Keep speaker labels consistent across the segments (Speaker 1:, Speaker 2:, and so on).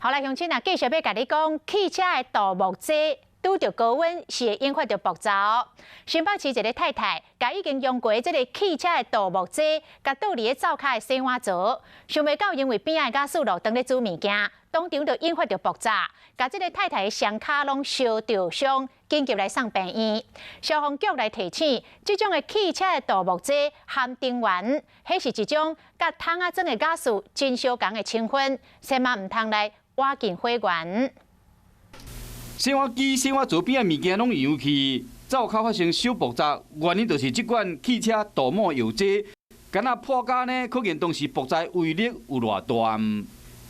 Speaker 1: 好啦，乡亲啊，继续要甲你讲，汽车的导幕机拄着高温是会引发着爆炸。新北市一个太太，甲已经用过这个汽车的导幕机，甲倒伫个灶骹的洗碗槽，想袂到因为边仔加速路当咧煮物件，当场就引发着爆炸，甲这个太太的双骹拢烧着伤，紧急来送病院。消防局来提醒，这种的汽车的导幕机含电源，迄是一种甲桶仔装的假素真相共的成分，千万唔通来挖进火源。
Speaker 2: 洗碗机、洗碗槽边的物件拢扬去，灶骹发生小爆炸，原因就是这款汽车导幕油剂，敢若破解呢，可见当时爆炸威力有偌大。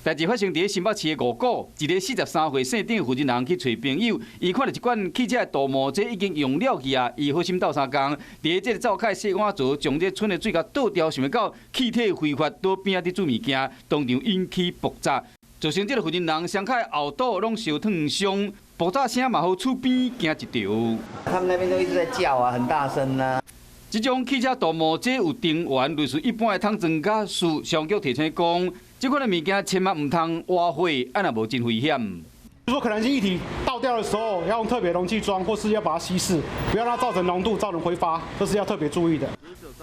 Speaker 2: 代志发生伫新北市的五股，一个43岁姓郑负责人去找朋友，伊看到一罐汽车的导幕剂已经用了去啊，伊好心斗相共，伫这个灶骹洗碗槽将这剩的水甲倒掉，想袂到气体挥发倒边仔伫煮物件，当场引起爆炸，造成这个负责人双骹后肚拢烧烫伤，爆炸声嘛好厝边惊一跳。
Speaker 3: 他们那边都一直在叫啊，很大声啊。
Speaker 2: 这种汽车导幕剂有电源，类似一般的桶装假素，消防局提醒讲。这款的物件千万唔通挖火，安那无真危险。
Speaker 4: 如果可燃性液体倒掉的时候，要用特别容器装，或是要把它稀释，不要让它造成浓度造成挥发，这是要特别注意的。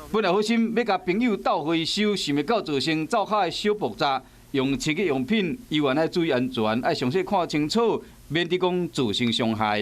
Speaker 2: 本来好心要甲朋友斗回收，想袂到造成灶骹的小爆炸。用清洁用品，依然要注意安全，要详细看清楚，免得讲造成伤害。